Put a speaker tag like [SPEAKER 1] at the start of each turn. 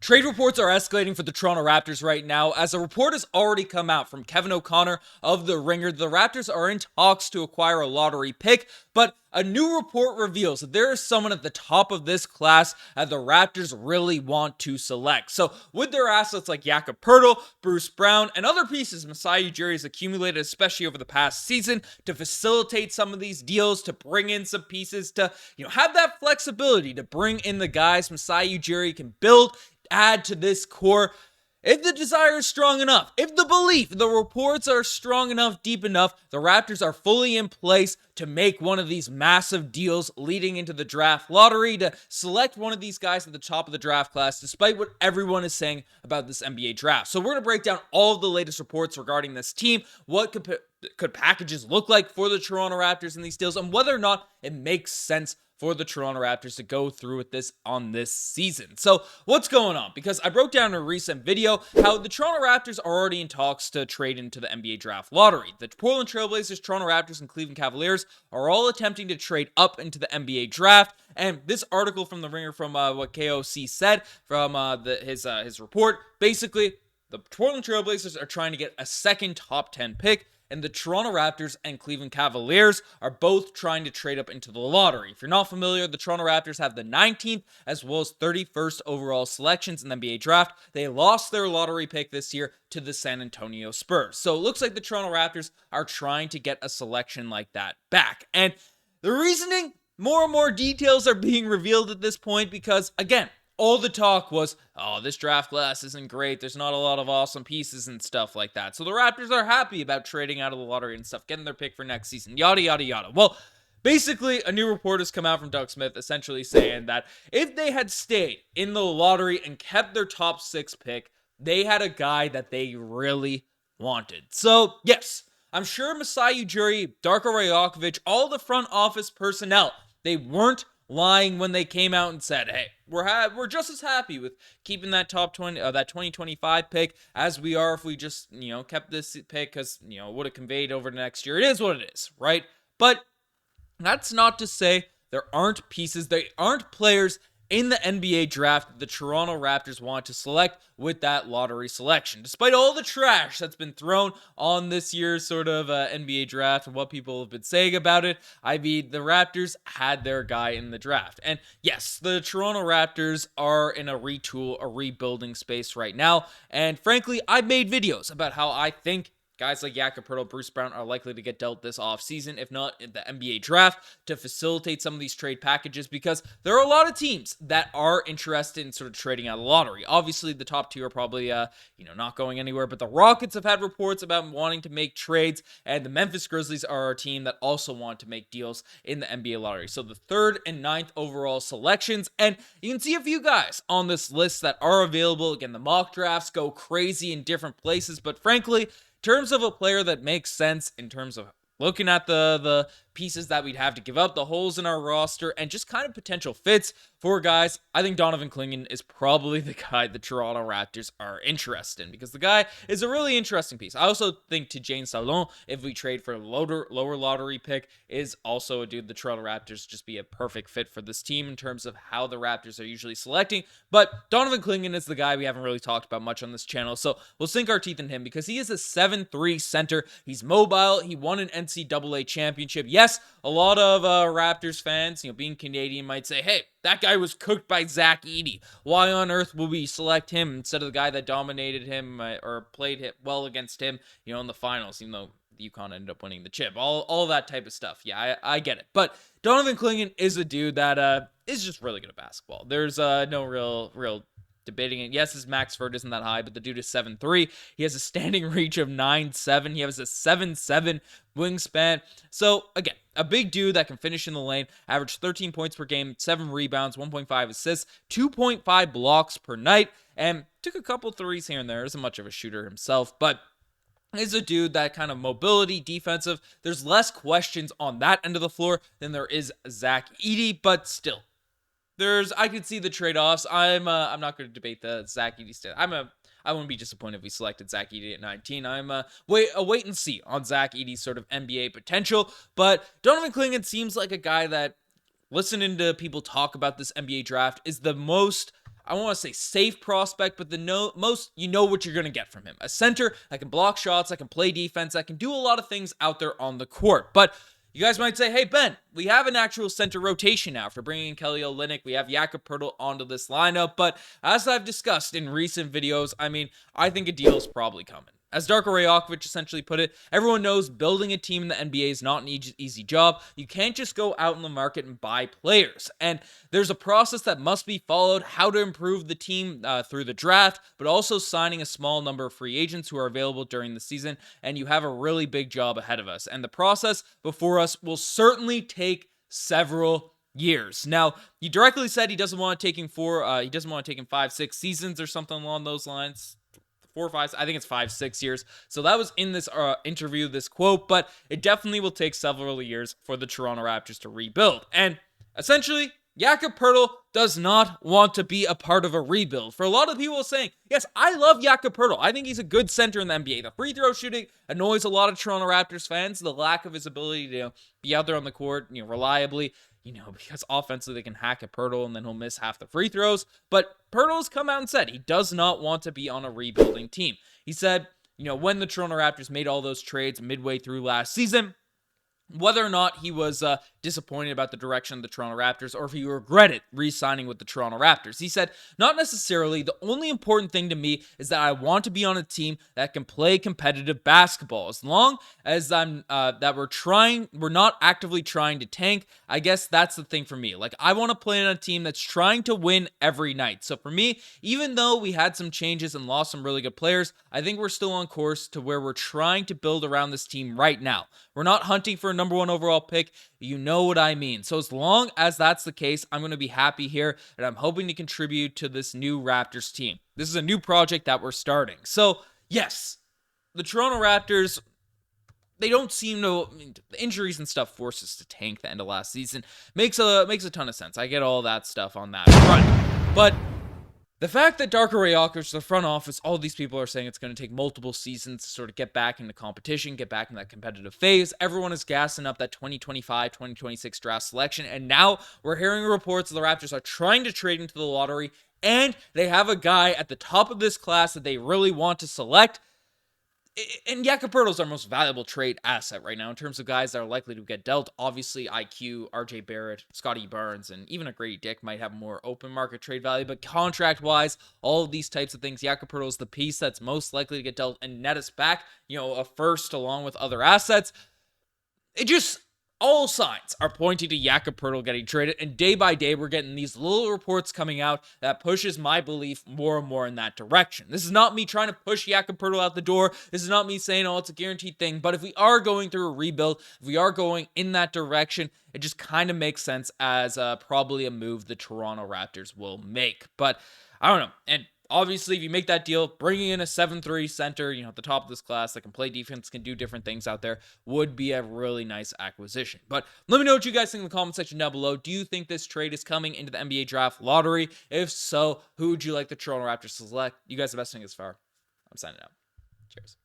[SPEAKER 1] Trade reports are escalating for the Toronto Raptors right now, as a report has already come out from Kevin O'Connor of The Ringer. The Raptors are in talks to acquire a lottery pick, but a new report reveals that there is someone at the top of this class that the Raptors really want to select. So with their assets like Jakob Poeltl, Bruce Brown, and other pieces Masai Ujiri has accumulated, especially over the past season, to facilitate some of these deals, to bring in some pieces, to have that flexibility to bring in the guys Masai Ujiri can build, add to this core. If the desire is strong enough, if the belief, the reports are strong enough, deep enough, the Raptors are fully in place to make one of these massive deals leading into the draft lottery, to select one of these guys at the top of the draft class, despite what everyone is saying about this NBA draft. So we're going to break down all of the latest reports regarding this team, what could packages look like for the Toronto Raptors in these deals, and whether or not it makes sense for the Toronto Raptors to go through with this on this season. So what's going on? Because I broke down in a recent video how the Toronto Raptors are already in talks to trade into the NBA draft lottery. The Portland Trailblazers, Toronto Raptors, and Cleveland Cavaliers are all attempting to trade up into the NBA draft. And this article from The Ringer, from what KOC said from his report, basically the Portland Trailblazers are trying to get a second top 10 pick, and the Toronto Raptors and Cleveland Cavaliers are both trying to trade up into the lottery. If you're not familiar, the Toronto Raptors have the 19th as well as 31st overall selections in the NBA draft. They lost their lottery pick this year to the San Antonio Spurs. So it looks like the Toronto Raptors are trying to get a selection like that back. And the reasoning, more and more details are being revealed at this point because, again, all the talk was, oh, this draft class isn't great. There's not a lot of awesome pieces and stuff like that. So the Raptors are happy about trading out of the lottery and stuff, getting their pick for next season, yada, yada, yada. Well, basically, a new report has come out from Doug Smith essentially saying that if they had stayed in the lottery and kept their top 6 pick, they had a guy that they really wanted. So, yes, I'm sure Masai Ujiri, Darko Rajaković, all the front office personnel, they weren't lying when they came out and said, hey, we're just as happy with keeping that top 20, that 2025 pick as we are if we just, kept this pick because, it would have conveyed over to next year. It is what it is, right? But that's not to say there aren't pieces, there aren't players in the NBA draft that the Toronto Raptors want to select with that lottery selection. Despite all the trash that's been thrown on this year's sort of NBA draft and what people have been saying about it, I mean, the Raptors had their guy in the draft. And yes, the Toronto Raptors are in a rebuilding space right now. And frankly, I've made videos about how I think guys like Jakob Poeltl, Bruce Brown are likely to get dealt this offseason, if not in the NBA draft, to facilitate some of these trade packages, because there are a lot of teams that are interested in sort of trading out of the lottery. Obviously, the top 2 are probably, not going anywhere, but the Rockets have had reports about wanting to make trades, and the Memphis Grizzlies are a team that also want to make deals in the NBA lottery. So the 3rd and 9th overall selections, and you can see a few guys on this list that are available. Again, the mock drafts go crazy in different places, but frankly, in terms of a player that makes sense, in terms of looking at the pieces that we'd have to give up, the holes in our roster, and just kind of potential fits for guys, I think Donovan Clingan is probably the guy the Toronto Raptors are interested in, because the guy is a really interesting piece. I also think Tijane Salon, if we trade for a lower lottery pick, is also a dude the Toronto Raptors just be a perfect fit for this team in terms of how the Raptors are usually selecting. But Donovan Clingan is the guy we haven't really talked about much on this channel, so we'll sink our teeth in him because he is a 7'3" center. He's mobile. He won an NCAA championship. Yes, a lot of Raptors fans, being Canadian, might say, hey, that guy was cooked by Zach Edey. Why on earth will we select him instead of the guy that dominated him or played well against him, in the finals, even though UConn ended up winning the chip, all that type of stuff. Yeah, I get it. But Donovan Clingan is a dude that is just really good at basketball. There's no real debating it. Yes, his max vert isn't that high, but the dude is 7'3". He has a standing reach of 9'7". He has a 7'7" wingspan. So, again, a big dude that can finish in the lane, average 13 points per game, 7 rebounds, 1.5 assists, 2.5 blocks per night, and took a couple threes here and there. Isn't much of a shooter himself, but is a dude that kind of mobility, defensive. There's less questions on that end of the floor than there is Zach Edey, but still, I could see the trade-offs. I'm not going to debate the Zach Edey stat. I wouldn't be disappointed if we selected Zach Edey at 19. I'm a wait and see on Zach Edey's sort of NBA potential. But Donovan Clingan seems like a guy that, listening to people talk about this NBA draft, is the most, I want to say safe prospect, but most, you know what you're going to get from him. A center that can block shots, that can play defense, that can do a lot of things out there on the court. But you guys might say, hey, Ben, we have an actual center rotation now. After bringing in Kelly Olynyk, we have Jakob Poeltl onto this lineup. But as I've discussed in recent videos, I think a deal is probably coming. As Darko Rajaković essentially put it, everyone knows building a team in the NBA is not an easy job. You can't just go out in the market and buy players. And there's a process that must be followed, how to improve the team through the draft, but also signing a small number of free agents who are available during the season. And you have a really big job ahead of us. And the process before us will certainly take several years. Now, he directly said he doesn't want to take him 5-6 seasons or something along those lines. 4 or 5, I think it's 5-6 years. So that was in this interview, this quote, but it definitely will take several years for the Toronto Raptors to rebuild. And essentially, Jakob Poeltl does not want to be a part of a rebuild. For a lot of people saying, yes, I love Jakob Poeltl. I think he's a good center in the NBA. The free throw shooting annoys a lot of Toronto Raptors fans. The lack of his ability to be out there on the court, reliably. Because offensively they can hack at Poeltl and then he'll miss half the free throws. But Poeltl's come out and said he does not want to be on a rebuilding team. He said, when the Toronto Raptors made all those trades midway through last season, whether or not he was disappointed about the direction of the Toronto Raptors or if he regretted re-signing with the Toronto Raptors. He said, not necessarily. The only important thing to me is that I want to be on a team that can play competitive basketball. As long as we're not actively trying to tank, I guess that's the thing for me. I want to play on a team that's trying to win every night. So for me, even though we had some changes and lost some really good players, I think we're still on course to where we're trying to build around this team right now. We're not hunting for a number 1 overall pick. You know what I mean. So as long as that's the case, I'm going to be happy here, and I'm hoping to contribute to this new Raptors team. This is a new project that we're starting. So, yes, the Toronto Raptors, they don't seem to, the injuries and stuff forced us to tank the end of last season. Makes a ton of sense. I get all that stuff on that front. But the fact that Darko Rajaković, the front office, all these people are saying it's going to take multiple seasons to sort of get back into competition, get back in that competitive phase. Everyone is gassing up that 2025, 2026 draft selection. And now we're hearing reports that the Raptors are trying to trade into the lottery. And they have a guy at the top of this class that they really want to select. And Jakob Poeltl is our most valuable trade asset right now in terms of guys that are likely to get dealt. Obviously, IQ, RJ Barrett, Scottie Barnes, and even a Gradey Dick might have more open market trade value. But contract-wise, all of these types of things, Jakob Poeltl is the piece that's most likely to get dealt and net us back, a first along with other assets. All signs are pointing to Jakob Poeltl getting traded, and day by day, we're getting these little reports coming out that pushes my belief more and more in that direction. This is not me trying to push Jakob Poeltl out the door. This is not me saying, it's a guaranteed thing, but if we are going through a rebuild, if we are going in that direction, it just kind of makes sense as probably a move the Toronto Raptors will make. But I don't know, and obviously, if you make that deal, bringing in a 7'3" center, at the top of this class that can play defense, can do different things out there, would be a really nice acquisition. But let me know what you guys think in the comment section down below. Do you think this trade is coming into the NBA draft lottery? If so, who would you like the Toronto Raptors to select? You guys are the best thing as far. I'm signing out. Cheers.